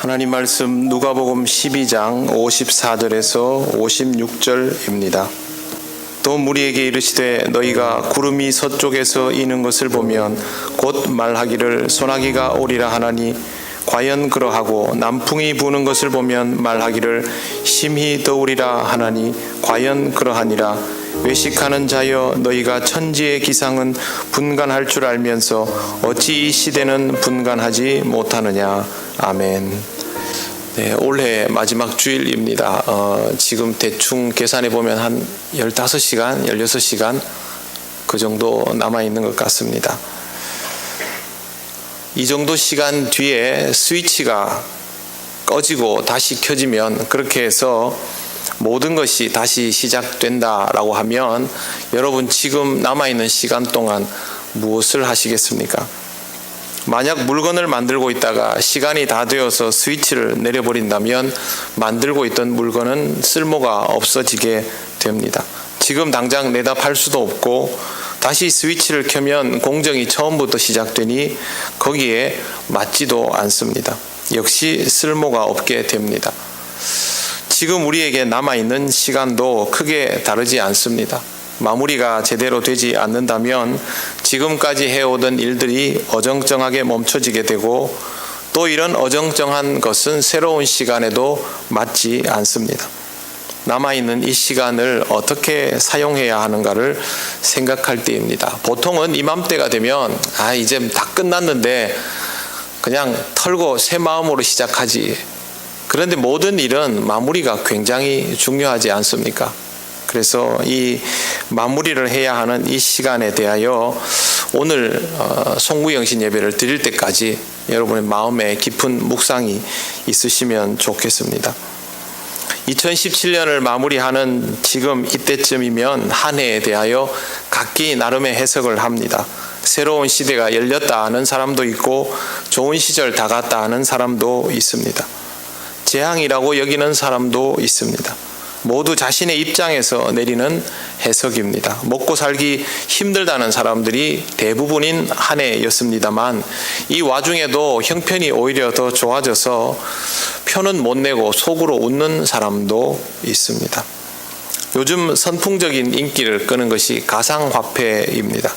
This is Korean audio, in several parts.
하나님 말씀 누가복음 12장 54절에서 56절입니다. 또 무리에게 이르시되 너희가 구름이 서쪽에서 이는 것을 보면 곧 말하기를 소나기가 오리라 하나니 과연 그러하고 남풍이 부는 것을 보면 말하기를 심히 더우리라 하나니 과연 그러하니라. 외식하는 자여 너희가 천지의 기상은 분간할 줄 알면서 어찌 이 시대는 분간하지 못하느냐. 아멘. 네, 올해 마지막 주일입니다. 지금 대충 계산해 보면 한 15시간, 16시간 그 정도 남아있는 것 같습니다. 이 정도 시간 뒤에 스위치가 꺼지고 다시 켜지면, 그렇게 해서 모든 것이 다시 시작된다라고 하면 여러분 지금 남아있는 시간 동안 무엇을 하시겠습니까? 만약 물건을 만들고 있다가 시간이 다 되어서 스위치를 내려버린다면 만들고 있던 물건은 쓸모가 없어지게 됩니다. 지금 당장 내다 팔 수도 없고 다시 스위치를 켜면 공정이 처음부터 시작되니 거기에 맞지도 않습니다. 역시 쓸모가 없게 됩니다. 지금 우리에게 남아있는 시간도 크게 다르지 않습니다. 마무리가 제대로 되지 않는다면 지금까지 해오던 일들이 어정쩡하게 멈춰지게 되고, 또 이런 어정쩡한 것은 새로운 시간에도 맞지 않습니다. 남아있는 이 시간을 어떻게 사용해야 하는가를 생각할 때입니다. 보통은 이맘때가 되면 이제 다 끝났는데 그냥 털고 새 마음으로 시작하지. 그런데 모든 일은 마무리가 굉장히 중요하지 않습니까? 그래서 이 마무리를 해야 하는 이 시간에 대하여 오늘 송구영신 예배를 드릴 때까지 여러분의 마음에 깊은 묵상이 있으시면 좋겠습니다. 2017년을 마무리하는 지금 이때쯤이면 한 해에 대하여 각기 나름의 해석을 합니다. 새로운 시대가 열렸다 하는 사람도 있고 좋은 시절 다 갔다 하는 사람도 있습니다. 재앙이라고 여기는 사람도 있습니다. 모두 자신의 입장에서 내리는 해석입니다. 먹고 살기 힘들다는 사람들이 대부분인 한 해였습니다만, 이 와중에도 형편이 오히려 더 좋아져서 표는 못 내고 속으로 웃는 사람도 있습니다. 요즘 선풍적인 인기를 끄는 것이 가상화폐입니다.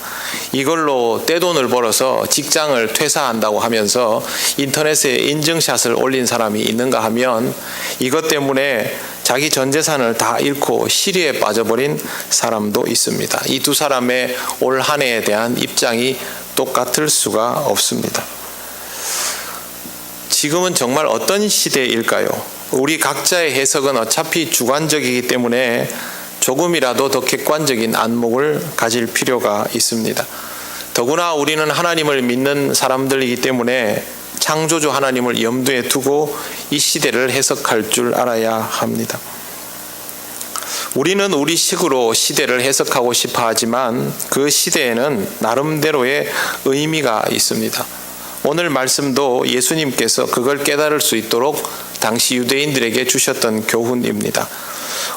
이걸로 떼돈을 벌어서 직장을 퇴사한다고 하면서 인터넷에 인증샷을 올린 사람이 있는가 하면 이것 때문에 자기 전 재산을 다 잃고 시리에 빠져버린 사람도 있습니다. 이 두 사람의 올 한 해에 대한 입장이 똑같을 수가 없습니다. 지금은 정말 어떤 시대일까요? 우리 각자의 해석은 어차피 주관적이기 때문에 조금이라도 더 객관적인 안목을 가질 필요가 있습니다. 더구나 우리는 하나님을 믿는 사람들이기 때문에 창조주 하나님을 염두에 두고 이 시대를 해석할 줄 알아야 합니다. 우리는 우리식으로 시대를 해석하고 싶어 하지만 그 시대에는 나름대로의 의미가 있습니다. 오늘 말씀도 예수님께서 그걸 깨달을 수 있도록 당시 유대인들에게 주셨던 교훈입니다.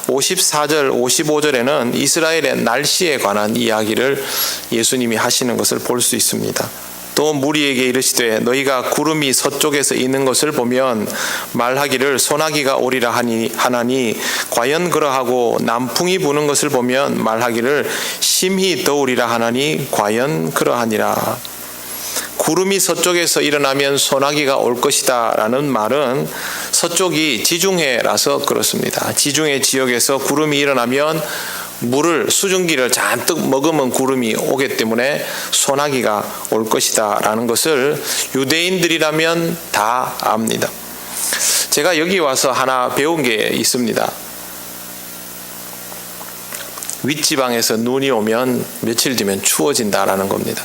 54절, 55절에는 이스라엘의 날씨에 관한 이야기를 예수님이 하시는 것을 볼 수 있습니다. 또 무리에게 이르시되 너희가 구름이 서쪽에서 이는 것을 보면 말하기를 소나기가 오리라 하나니 과연 그러하고 남풍이 부는 것을 보면 말하기를 심히 더우리라 하나니 과연 그러하니라. 구름이 서쪽에서 일어나면 소나기가 올 것이다 라는 말은 서쪽이 지중해라서 그렇습니다. 지중해 지역에서 구름이 일어나면 수증기를 잔뜩 머금은 구름이 오기 때문에 소나기가 올 것이다 라는 것을 유대인들이라면 다 압니다. 제가 여기 와서 하나 배운 게 있습니다. 윗지방에서 눈이 오면 며칠 뒤면 추워진다라는 겁니다.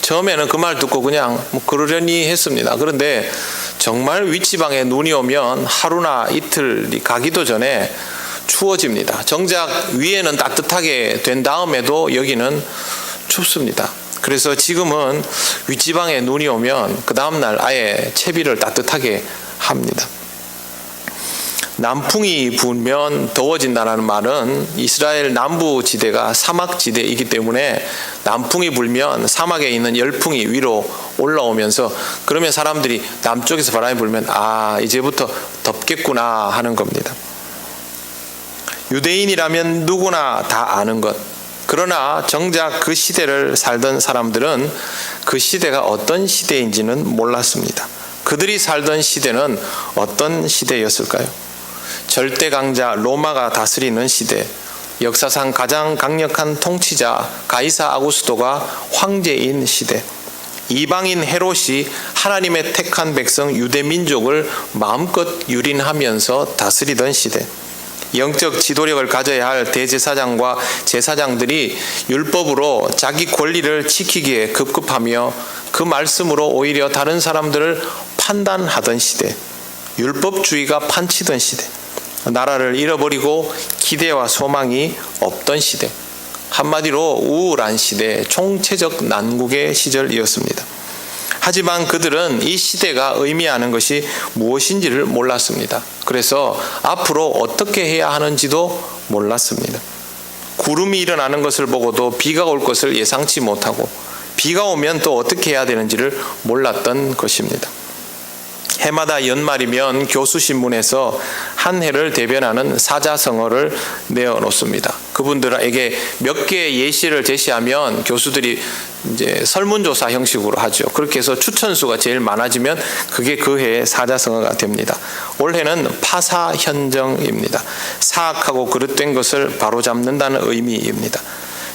처음에는 그 말 듣고 그냥 그러려니 했습니다. 그런데 정말 윗지방에 눈이 오면 하루나 이틀이 가기도 전에 추워집니다. 정작 위에는 따뜻하게 된 다음에도 여기는 춥습니다. 그래서 지금은 윗지방에 눈이 오면 그 다음날 아예 채비를 따뜻하게 합니다. 남풍이 불면 더워진다는 말은 이스라엘 남부 지대가 사막 지대이기 때문에 남풍이 불면 사막에 있는 열풍이 위로 올라오면서 그러면 사람들이 남쪽에서 바람이 불면 이제부터 덥겠구나 하는 겁니다. 유대인이라면 누구나 다 아는 것. 그러나 정작 그 시대를 살던 사람들은 그 시대가 어떤 시대인지는 몰랐습니다. 그들이 살던 시대는 어떤 시대였을까요? 절대 강자 로마가 다스리는 시대, 역사상 가장 강력한 통치자 가이사 아구스토가 황제인 시대, 이방인 헤롯이 하나님의 택한 백성 유대 민족을 마음껏 유린하면서 다스리던 시대, 영적 지도력을 가져야 할 대제사장과 제사장들이 율법으로 자기 권리를 지키기에 급급하며 그 말씀으로 오히려 다른 사람들을 판단하던 시대, 율법주의가 판치던 시대, 나라를 잃어버리고 기대와 소망이 없던 시대, 한마디로 우울한 시대, 총체적 난국의 시절이었습니다. 하지만 그들은 이 시대가 의미하는 것이 무엇인지를 몰랐습니다. 그래서 앞으로 어떻게 해야 하는지도 몰랐습니다. 구름이 일어나는 것을 보고도 비가 올 것을 예상치 못하고 비가 오면 또 어떻게 해야 되는지를 몰랐던 것입니다. 해마다 연말이면 교수신문에서 한 해를 대변하는 사자성어를 내어놓습니다. 그분들에게 몇 개의 예시를 제시하면 교수들이 이제 설문조사 형식으로 하죠. 그렇게 해서 추천수가 제일 많아지면 그게 그 해의 사자성어가 됩니다. 올해는 파사현정입니다. 사악하고 그릇된 것을 바로잡는다는 의미입니다.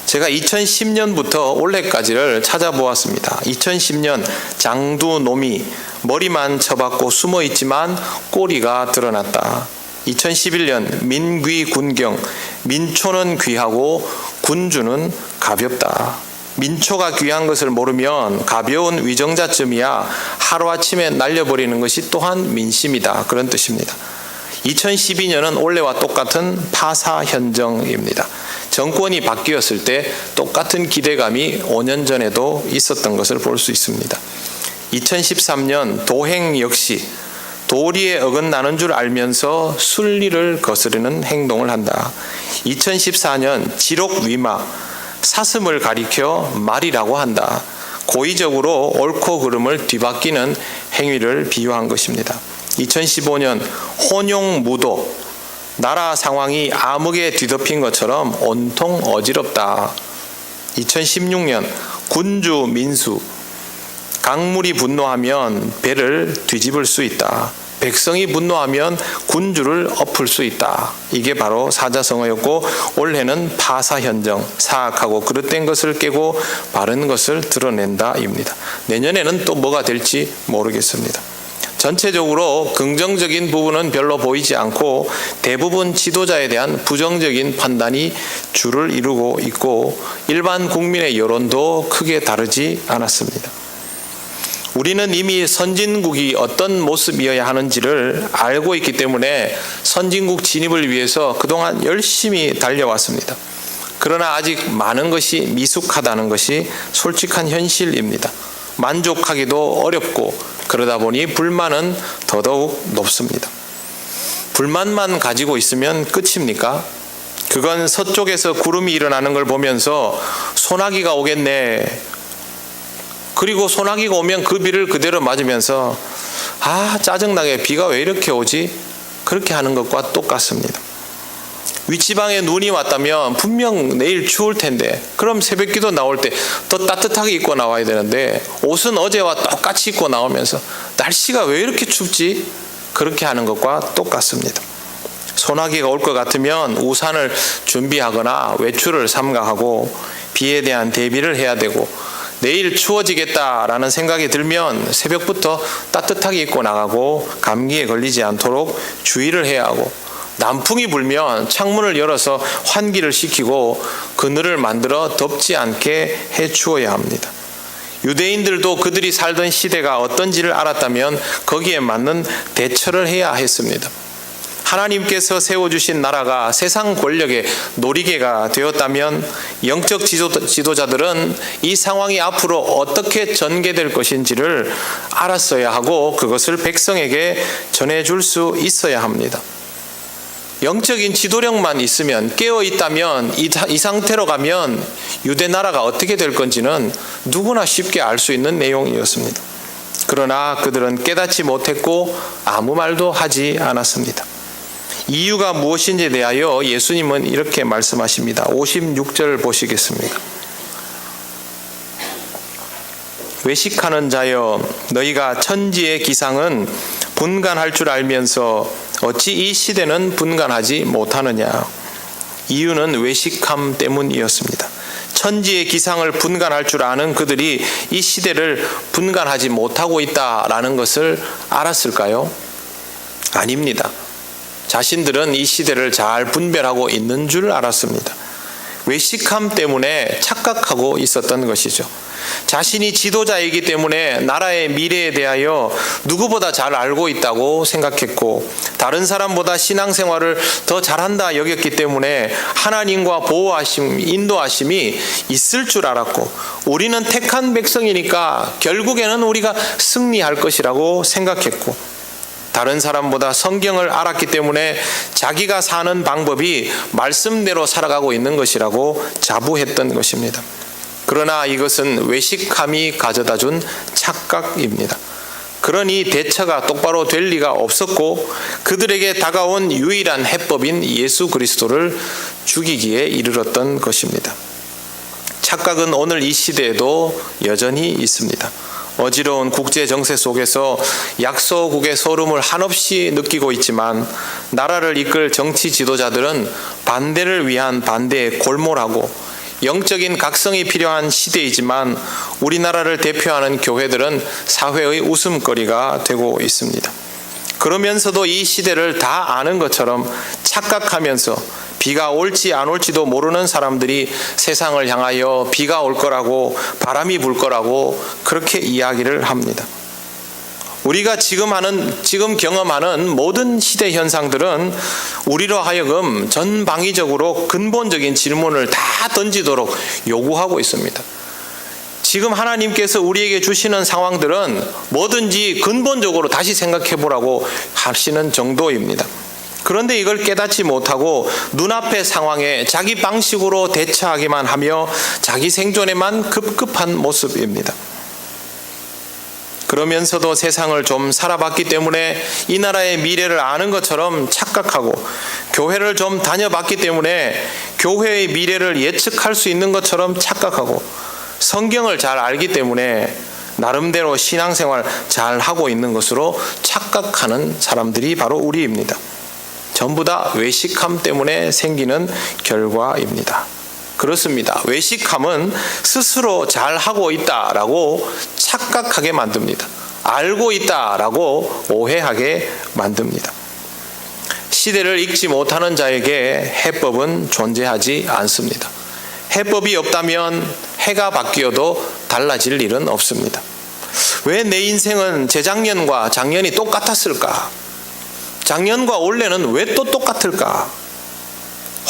제가 2010년부터 올해까지를 찾아보았습니다. 2010년 장두노미, 머리만 쳐박고 숨어있지만 꼬리가 드러났다. 2011년 민귀군경, 민초는 귀하고 군주는 가볍다. 민초가 귀한 것을 모르면 가벼운 위정자쯤이야 하루아침에 날려버리는 것이 또한 민심이다. 그런 뜻입니다. 2012년은 올해와 똑같은 파사현정입니다. 정권이 바뀌었을 때 똑같은 기대감이 5년 전에도 있었던 것을 볼 수 있습니다. 2013년 도행 역시 도리에 어긋나는 줄 알면서 순리를 거스르는 행동을 한다. 2014년 지록위마, 사슴을 가리켜 말이라고 한다. 고의적으로 옳고 그름을 뒤바뀌는 행위를 비유한 것입니다. 2015년 혼용무도, 나라 상황이 암흑에 뒤덮인 것처럼 온통 어지럽다. 2016년 군주민수, 강물이 분노하면 배를 뒤집을 수 있다. 백성이 분노하면 군주를 엎을 수 있다. 이게 바로 사자성어였고 올해는 파사현정, 사악하고 그릇된 것을 깨고 바른 것을 드러낸다입니다. 내년에는 또 뭐가 될지 모르겠습니다. 전체적으로 긍정적인 부분은 별로 보이지 않고 대부분 지도자에 대한 부정적인 판단이 주를 이루고 있고 일반 국민의 여론도 크게 다르지 않았습니다. 우리는 이미 선진국이 어떤 모습이어야 하는지를 알고 있기 때문에 선진국 진입을 위해서 그동안 열심히 달려왔습니다. 그러나 아직 많은 것이 미숙하다는 것이 솔직한 현실입니다. 만족하기도 어렵고 그러다 보니 불만은 더더욱 높습니다. 불만만 가지고 있으면 끝입니까? 그건 서쪽에서 구름이 일어나는 걸 보면서 소나기가 오겠네. 그리고 소나기가 오면 그 비를 그대로 맞으면서 짜증나게 비가 왜 이렇게 오지? 그렇게 하는 것과 똑같습니다. 윗지방에 눈이 왔다면 분명 내일 추울 텐데 그럼 새벽기도 나올 때 더 따뜻하게 입고 나와야 되는데 옷은 어제와 똑같이 입고 나오면서 날씨가 왜 이렇게 춥지? 그렇게 하는 것과 똑같습니다. 소나기가 올 것 같으면 우산을 준비하거나 외출을 삼가하고 비에 대한 대비를 해야 되고 내일 추워지겠다라는 생각이 들면 새벽부터 따뜻하게 입고 나가고 감기에 걸리지 않도록 주의를 해야 하고 남풍이 불면 창문을 열어서 환기를 시키고 그늘을 만들어 덥지 않게 해주어야 합니다. 유대인들도 그들이 살던 시대가 어떤지를 알았다면 거기에 맞는 대처를 해야 했습니다. 하나님께서 세워주신 나라가 세상 권력의 놀이개가 되었다면 영적 지도자들은 이 상황이 앞으로 어떻게 전개될 것인지를 알았어야 하고 그것을 백성에게 전해줄 수 있어야 합니다. 영적인 지도력만 있으면, 깨어 있다면, 이 상태로 가면 유대 나라가 어떻게 될 건지는 누구나 쉽게 알 수 있는 내용이었습니다. 그러나 그들은 깨닫지 못했고 아무 말도 하지 않았습니다. 이유가 무엇인지에 대하여 예수님은 이렇게 말씀하십니다. 56절 보시겠습니다. 외식하는 자여, 너희가 천지의 기상은 분간할 줄 알면서 어찌 이 시대는 분간하지 못하느냐. 이유는 외식함 때문이었습니다. 천지의 기상을 분간할 줄 아는 그들이 이 시대를 분간하지 못하고 있다라는 것을 알았을까요? 아닙니다. 자신들은 이 시대를 잘 분별하고 있는 줄 알았습니다. 외식함 때문에 착각하고 있었던 것이죠. 자신이 지도자이기 때문에 나라의 미래에 대하여 누구보다 잘 알고 있다고 생각했고, 다른 사람보다 신앙생활을 더 잘한다 여겼기 때문에 하나님과 보호하심, 인도하심이 있을 줄 알았고, 우리는 택한 백성이니까 결국에는 우리가 승리할 것이라고 생각했고, 다른 사람보다 성경을 알았기 때문에 자기가 사는 방법이 말씀대로 살아가고 있는 것이라고 자부했던 것입니다. 그러나 이것은 외식함이 가져다준 착각입니다. 그러니 대처가 똑바로 될 리가 없었고, 그들에게 다가온 유일한 해법인 예수 그리스도를 죽이기에 이르렀던 것입니다. 착각은 오늘 이 시대에도 여전히 있습니다. 어지러운 국제 정세 속에서 약소국의 소름을 한없이 느끼고 있지만, 나라를 이끌 정치 지도자들은 반대를 위한 반대에 골몰하고, 영적인 각성이 필요한 시대이지만 우리나라를 대표하는 교회들은 사회의 웃음거리가 되고 있습니다. 그러면서도 이 시대를 다 아는 것처럼 착각하면서 비가 올지 안 올지도 모르는 사람들이 세상을 향하여 비가 올 거라고, 바람이 불 거라고 그렇게 이야기를 합니다. 우리가 지금 경험하는 모든 시대 현상들은 우리로 하여금 전방위적으로 근본적인 질문을 다 던지도록 요구하고 있습니다. 지금 하나님께서 우리에게 주시는 상황들은 뭐든지 근본적으로 다시 생각해 보라고 하시는 정도입니다. 그런데 이걸 깨닫지 못하고 눈앞의 상황에 자기 방식으로 대처하기만 하며 자기 생존에만 급급한 모습입니다. 그러면서도 세상을 좀 살아봤기 때문에 이 나라의 미래를 아는 것처럼 착각하고, 교회를 좀 다녀봤기 때문에 교회의 미래를 예측할 수 있는 것처럼 착각하고, 성경을 잘 알기 때문에 나름대로 신앙생활 잘 하고 있는 것으로 착각하는 사람들이 바로 우리입니다. 전부 다 외식함 때문에 생기는 결과입니다. 그렇습니다. 외식함은 스스로 잘하고 있다라고 착각하게 만듭니다. 알고 있다라고 오해하게 만듭니다. 시대를 읽지 못하는 자에게 해법은 존재하지 않습니다. 해법이 없다면 해가 바뀌어도 달라질 일은 없습니다. 왜 내 인생은 재작년과 작년이 똑같았을까? 작년과 올해는 왜 또 똑같을까?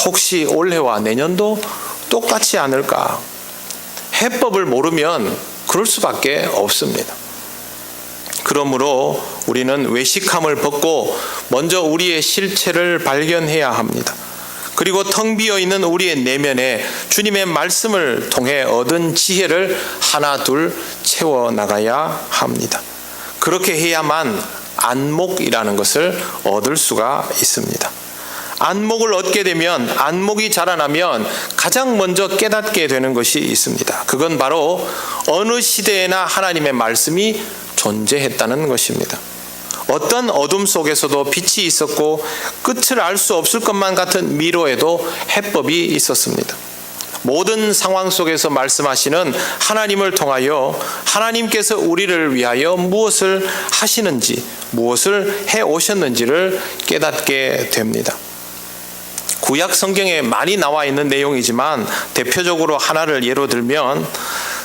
혹시 올해와 내년도 똑같지 않을까? 해법을 모르면 그럴 수밖에 없습니다. 그러므로 우리는 외식함을 벗고 먼저 우리의 실체를 발견해야 합니다. 그리고 텅 비어 있는 우리의 내면에 주님의 말씀을 통해 얻은 지혜를 하나 둘 채워 나가야 합니다. 그렇게 해야만 안목이라는 것을 얻을 수가 있습니다. 안목을 얻게 되면, 안목이 자라나면 가장 먼저 깨닫게 되는 것이 있습니다. 그건 바로 어느 시대에나 하나님의 말씀이 존재했다는 것입니다. 어떤 어둠 속에서도 빛이 있었고, 끝을 알 수 없을 것만 같은 미로에도 해법이 있었습니다. 모든 상황 속에서 말씀하시는 하나님을 통하여 하나님께서 우리를 위하여 무엇을 하시는지, 무엇을 해 오셨는지를 깨닫게 됩니다. 구약 성경에 많이 나와 있는 내용이지만 대표적으로 하나를 예로 들면,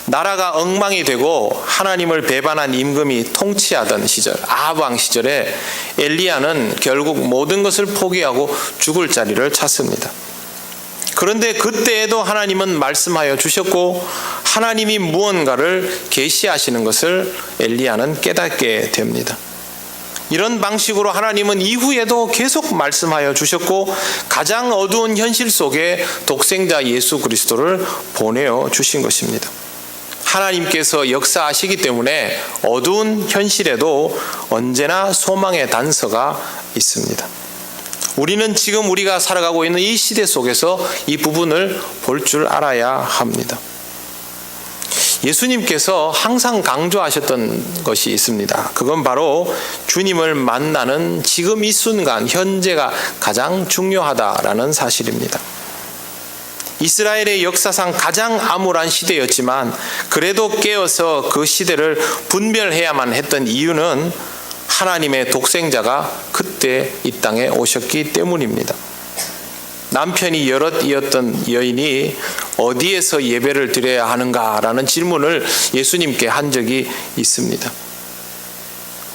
나라가 엉망이 되고 하나님을 배반한 임금이 통치하던 시절, 아합 왕 시절에 엘리야는 결국 모든 것을 포기하고 죽을 자리를 찾습니다. 그런데 그때에도 하나님은 말씀하여 주셨고, 하나님이 무언가를 계시하시는 것을 엘리야는 깨닫게 됩니다. 이런 방식으로 하나님은 이후에도 계속 말씀하여 주셨고 가장 어두운 현실 속에 독생자 예수 그리스도를 보내어 주신 것입니다. 하나님께서 역사하시기 때문에 어두운 현실에도 언제나 소망의 단서가 있습니다. 우리는 지금 우리가 살아가고 있는 이 시대 속에서 이 부분을 볼 줄 알아야 합니다. 예수님께서 항상 강조하셨던 것이 있습니다. 그건 바로 주님을 만나는 지금 이 순간, 현재가 가장 중요하다라는 사실입니다. 이스라엘의 역사상 가장 암울한 시대였지만 그래도 깨어서 그 시대를 분별해야만 했던 이유는 하나님의 독생자가 그때 이 땅에 오셨기 때문입니다. 남편이 여럿이었던 여인이 어디에서 예배를 드려야 하는가라는 질문을 예수님께 한 적이 있습니다.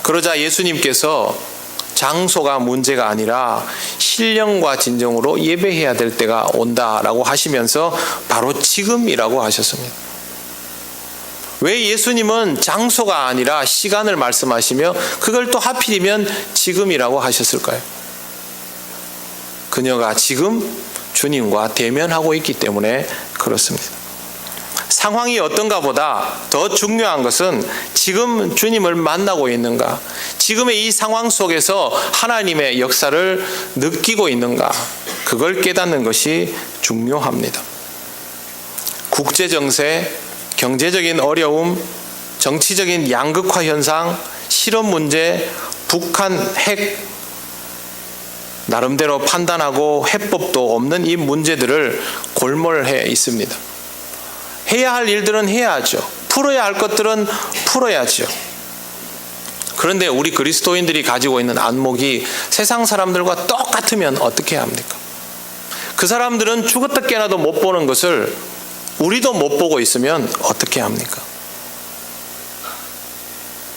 그러자 예수님께서 장소가 문제가 아니라 신령과 진정으로 예배해야 될 때가 온다라고 하시면서 바로 지금이라고 하셨습니다. 왜 예수님은 장소가 아니라 시간을 말씀하시며 그걸 또 하필이면 지금이라고 하셨을까요? 그녀가 지금 주님과 대면하고 있기 때문에 그렇습니다. 상황이 어떤가 보다 더 중요한 것은 지금 주님을 만나고 있는가, 지금의 이 상황 속에서 하나님의 역사를 느끼고 있는가, 그걸 깨닫는 것이 중요합니다. 국제정세, 경제적인 어려움, 정치적인 양극화 현상, 실업 문제, 북한 핵, 나름대로 판단하고 해법도 없는 이 문제들을 골몰해 있습니다. 해야 할 일들은 해야죠. 풀어야 할 것들은 풀어야죠. 그런데 우리 그리스도인들이 가지고 있는 안목이 세상 사람들과 똑같으면 어떻게 합니까? 그 사람들은 죽었다 깨어나도 못 보는 것을 우리도 못 보고 있으면 어떻게 합니까?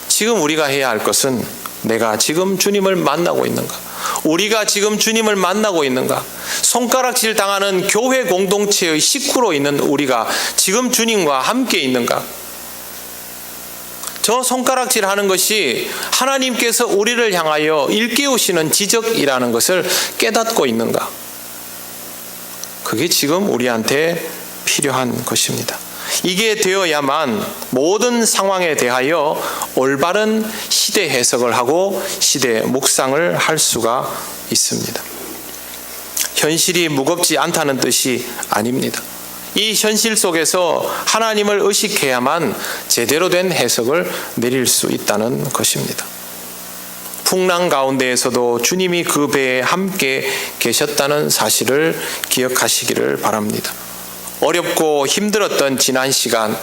지금 우리가 해야 할 것은 내가 지금 주님을 만나고 있는가? 우리가 지금 주님을 만나고 있는가? 손가락질 당하는 교회 공동체의 식구로 있는 우리가 지금 주님과 함께 있는가? 저 손가락질 하는 것이 하나님께서 우리를 향하여 일깨우시는 지적이라는 것을 깨닫고 있는가? 그게 지금 우리한테 필요한 것입니다. 이게 되어야만 모든 상황에 대하여 올바른 시대 해석을 하고 시대 묵상을 할 수가 있습니다. 현실이 무겁지 않다는 뜻이 아닙니다. 이 현실 속에서 하나님을 의식해야만 제대로 된 해석을 내릴 수 있다는 것입니다. 풍랑 가운데에서도 주님이 그 배에 함께 계셨다는 사실을 기억하시기를 바랍니다. 어렵고 힘들었던 지난 시간,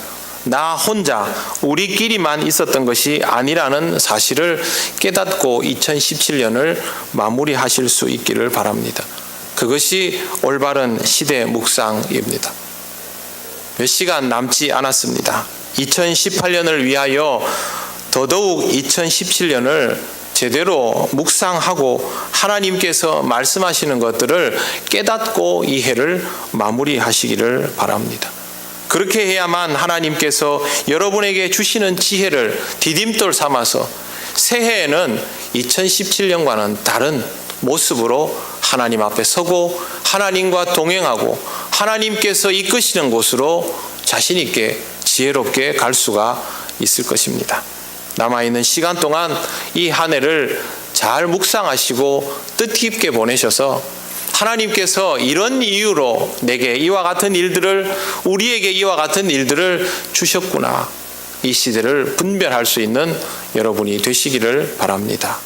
나 혼자 우리끼리만 있었던 것이 아니라는 사실을 깨닫고 2017년을 마무리하실 수 있기를 바랍니다. 그것이 올바른 시대 묵상입니다. 몇 시간 남지 않았습니다. 2018년을 위하여 더더욱 2017년을 제대로 묵상하고 하나님께서 말씀하시는 것들을 깨닫고 이 해를 마무리하시기를 바랍니다. 그렇게 해야만 하나님께서 여러분에게 주시는 지혜를 디딤돌 삼아서 새해에는 2017년과는 다른 모습으로 하나님 앞에 서고 하나님과 동행하고 하나님께서 이끄시는 곳으로 자신 있게 지혜롭게 갈 수가 있을 것입니다. 남아있는 시간 동안 이 한 해를 잘 묵상하시고 뜻깊게 보내셔서 하나님께서 이런 이유로 내게 이와 같은 일들을, 우리에게 이와 같은 일들을 주셨구나, 이 시대를 분별할 수 있는 여러분이 되시기를 바랍니다.